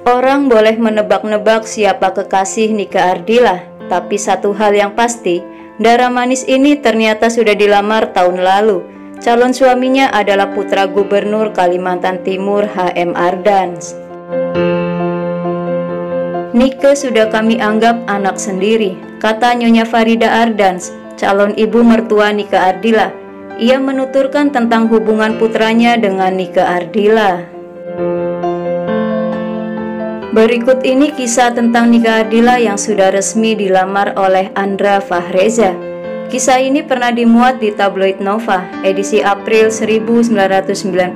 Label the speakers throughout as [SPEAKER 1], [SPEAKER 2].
[SPEAKER 1] Orang boleh menebak-nebak siapa kekasih Nika Ardila, tapi satu hal yang pasti, darah manis ini ternyata sudah dilamar tahun lalu. Calon suaminya adalah putra Gubernur Kalimantan Timur HM Ardans. Nike sudah kami anggap anak sendiri, kata Nyonya Farida Ardans, calon ibu mertua Nika Ardila. Ia menuturkan tentang hubungan putranya dengan Nika Ardila. Berikut ini kisah tentang Nika Ardila yang sudah resmi dilamar oleh Andra Fahreza. Kisah ini pernah dimuat di tabloid Nova, edisi April 1995.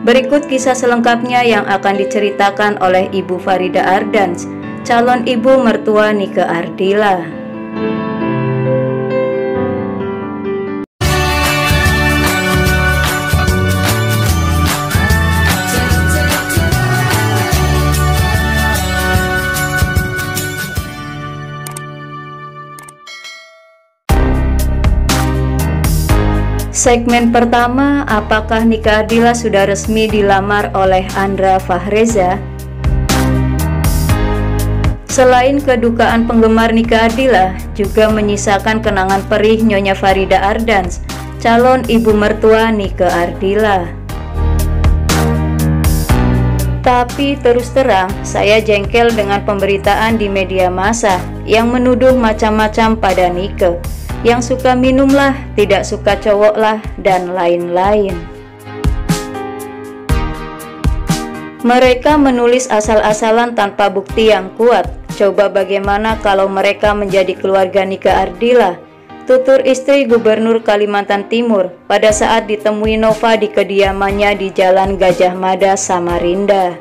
[SPEAKER 1] Berikut kisah selengkapnya yang akan diceritakan oleh Ibu Farida Ardans, calon ibu mertua Nika Ardila. Segmen pertama, apakah Nika Ardila sudah resmi dilamar oleh Andra Fahreza? Selain kedukaan penggemar Nika Ardila, juga menyisakan kenangan perih Nyonya Farida Ardans, calon ibu mertua Nika Ardila. Tapi terus terang, saya jengkel dengan pemberitaan di media massa yang menuduh macam-macam pada Nika. Yang suka minum lah, tidak suka cowok lah, dan lain-lain. Mereka menulis asal-asalan tanpa bukti yang kuat. Coba bagaimana kalau mereka menjadi keluarga Nika Ardila? Tutur istri Gubernur Kalimantan Timur pada saat ditemui Nova di kediamannya di Jalan Gajah Mada, Samarinda.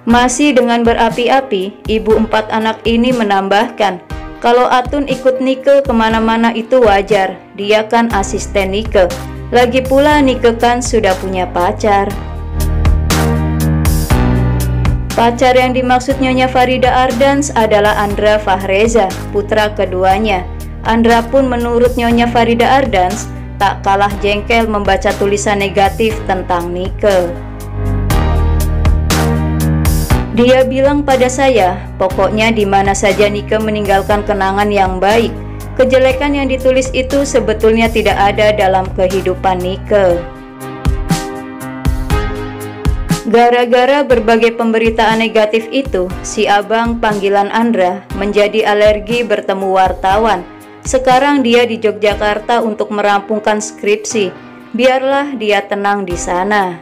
[SPEAKER 1] Masih dengan berapi-api, ibu 4 anak ini menambahkan, kalau Atun ikut Nike kemana-mana itu wajar, dia kan asisten Nike. Lagi pula Nike kan sudah punya pacar. Pacar yang dimaksud Nyonya Farida Ardans adalah Andra Fahreza, putra keduanya. Andra pun menurut Nyonya Farida Ardans, tak kalah jengkel membaca tulisan negatif tentang Nike. Dia bilang pada saya, pokoknya di mana saja Nika meninggalkan kenangan yang baik. Kejelekan yang ditulis itu sebetulnya tidak ada dalam kehidupan Nika. Gara-gara berbagai pemberitaan negatif itu, si abang panggilan Andra menjadi alergi bertemu wartawan. Sekarang dia di Yogyakarta untuk merampungkan skripsi. Biarlah dia tenang di sana.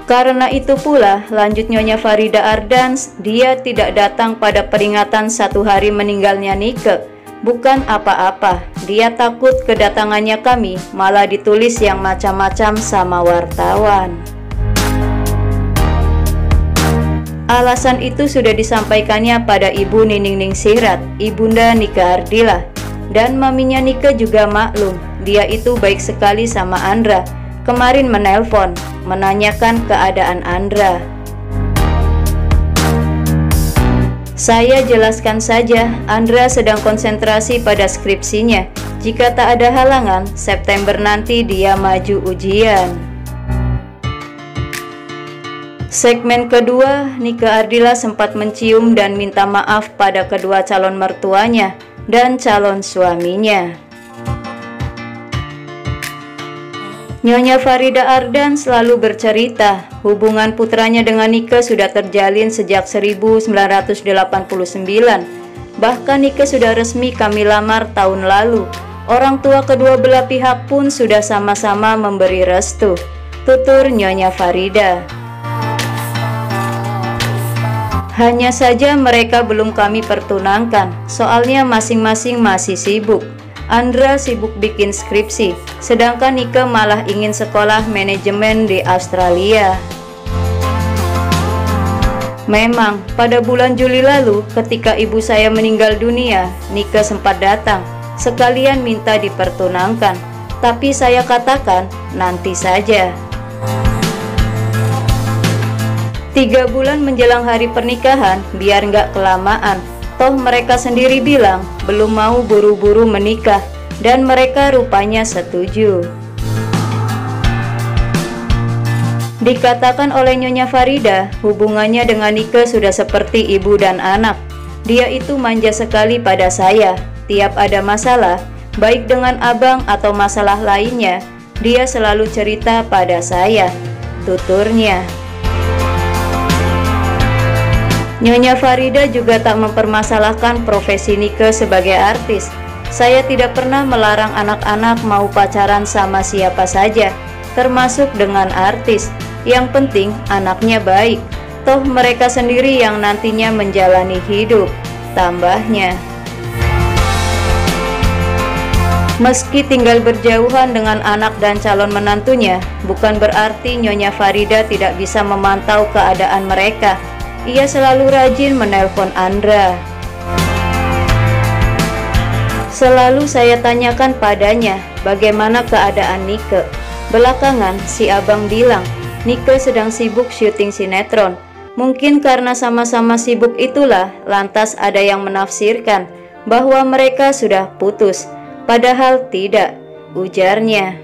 [SPEAKER 1] Karena itu pula, lanjut Nyonya Farida Ardans, dia tidak datang pada peringatan 1 hari meninggalnya Nike. Bukan apa-apa, dia takut kedatangannya kami malah ditulis yang macam-macam sama wartawan. Alasan itu sudah disampaikannya pada Ibu Nining Ningsihrat, ibunda Nika Ardila. Dan maminya Nike juga maklum, dia itu baik sekali sama Andra. Kemarin menelpon, menanyakan keadaan Andra. Saya jelaskan saja, Andra sedang konsentrasi pada skripsinya. Jika tak ada halangan, September nanti dia maju ujian. Segmen kedua, Nika Ardila sempat mencium dan minta maaf pada kedua calon mertuanya dan calon suaminya. Nyonya Farida Ardans selalu bercerita, hubungan putranya dengan Nika sudah terjalin sejak 1989. Bahkan Nika sudah resmi kami lamar tahun lalu. Orang tua kedua belah pihak pun sudah sama-sama memberi restu, tutur Nyonya Farida. Hanya saja mereka belum kami pertunangkan, soalnya masing-masing masih sibuk. Andra sibuk bikin skripsi, sedangkan Nika malah ingin sekolah manajemen di Australia. Memang, pada bulan Juli lalu, ketika ibu saya meninggal dunia, Nika sempat datang, sekalian minta dipertunangkan. Tapi saya katakan, nanti saja. 3 bulan menjelang hari pernikahan, biar nggak kelamaan. Toh mereka sendiri bilang belum mau buru-buru menikah, dan mereka rupanya setuju. Dikatakan oleh Nyonya Farida, hubungannya dengan Nike sudah seperti ibu dan anak. Dia itu manja sekali pada saya. Tiap ada masalah, baik dengan abang atau masalah lainnya, dia selalu cerita pada saya, tuturnya. Nyonya Farida juga tak mempermasalahkan profesi Nike sebagai artis. Saya tidak pernah melarang anak-anak mau pacaran sama siapa saja, termasuk dengan artis. Yang penting anaknya baik, toh mereka sendiri yang nantinya menjalani hidup, tambahnya. Meski tinggal berjauhan dengan anak dan calon menantunya, bukan berarti Nyonya Farida tidak bisa memantau keadaan mereka. Ia selalu rajin menelpon Andra. Selalu saya tanyakan padanya bagaimana keadaan Nike. Belakangan si abang bilang Nike sedang sibuk syuting sinetron. Mungkin karena sama-sama sibuk itulah lantas ada yang menafsirkan bahwa mereka sudah putus. Padahal tidak, ujarnya.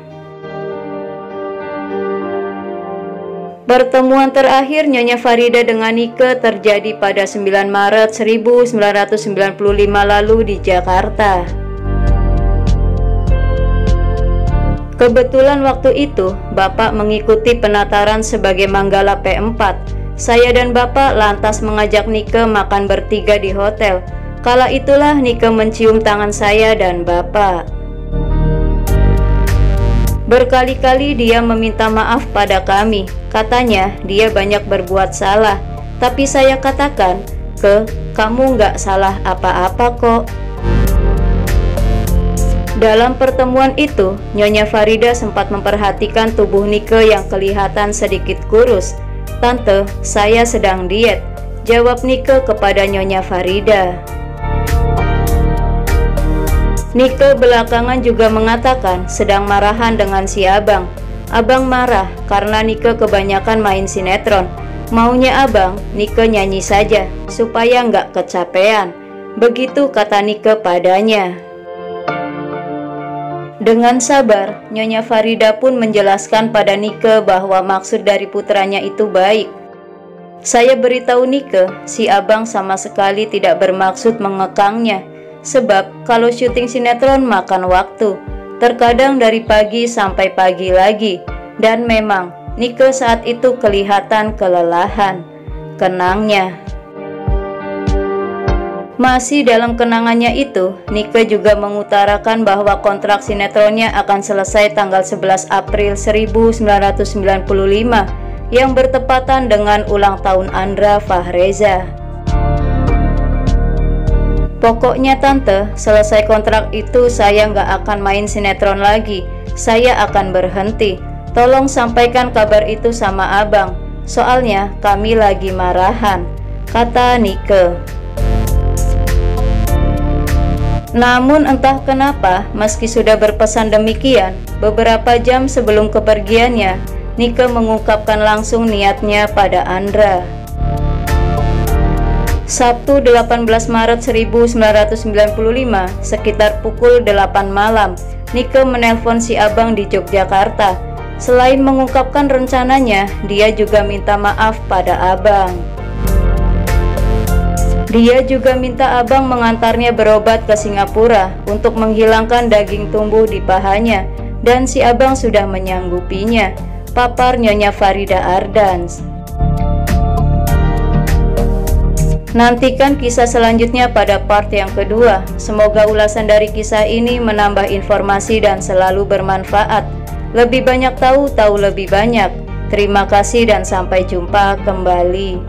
[SPEAKER 1] Pertemuan terakhir Nyonya Farida dengan Nike terjadi pada 9 Maret 1995 lalu di Jakarta. Kebetulan waktu itu Bapak mengikuti penataran sebagai Manggala P4. Saya dan Bapak lantas mengajak Nike makan bertiga di hotel. Kala itulah Nike mencium tangan saya dan Bapak. Berkali-kali dia meminta maaf pada kami. Katanya dia banyak berbuat salah. Tapi saya katakan, kamu nggak salah apa-apa kok. Dalam pertemuan itu, Nyonya Farida sempat memperhatikan tubuh Nike yang kelihatan sedikit kurus. Tante, saya sedang diet, jawab Nike kepada Nyonya Farida. Nike belakangan juga mengatakan sedang marahan dengan si abang. Abang marah karena Nike kebanyakan main sinetron. Maunya abang, Nike nyanyi saja supaya nggak kecapean. Begitu kata Nike padanya. Dengan sabar, Nyonya Farida pun menjelaskan pada Nike bahwa maksud dari putranya itu baik. Saya beritahu Nike, si abang sama sekali tidak bermaksud mengekangnya. Sebab kalau syuting sinetron makan waktu, terkadang dari pagi sampai pagi lagi. Dan memang Nike saat itu kelihatan kelelahan, kenangnya. Masih dalam kenangannya itu, Nike juga mengutarakan bahwa kontrak sinetronnya akan selesai tanggal 11 April 1995 yang bertepatan dengan ulang tahun Andra Fahreza. Pokoknya tante, selesai kontrak itu saya nggak akan main sinetron lagi. Saya akan berhenti. Tolong sampaikan kabar itu sama abang. Soalnya kami lagi marahan, kata Nike. Namun entah kenapa, meski sudah berpesan demikian, beberapa jam sebelum kepergiannya, Nike mengungkapkan langsung niatnya pada Andra. Sabtu 18 Maret 1995, sekitar pukul 8 malam, Nike menelpon si abang di Yogyakarta. Selain mengungkapkan rencananya, dia juga minta maaf pada abang. Dia juga minta abang mengantarnya berobat ke Singapura untuk menghilangkan daging tumbuh di pahanya, dan si abang sudah menyanggupinya, papar Nyonya Farida Ardans. Nantikan kisah selanjutnya pada part yang kedua. Semoga ulasan dari kisah ini menambah informasi dan selalu bermanfaat. Lebih banyak tahu lebih banyak. Terima kasih dan sampai jumpa kembali.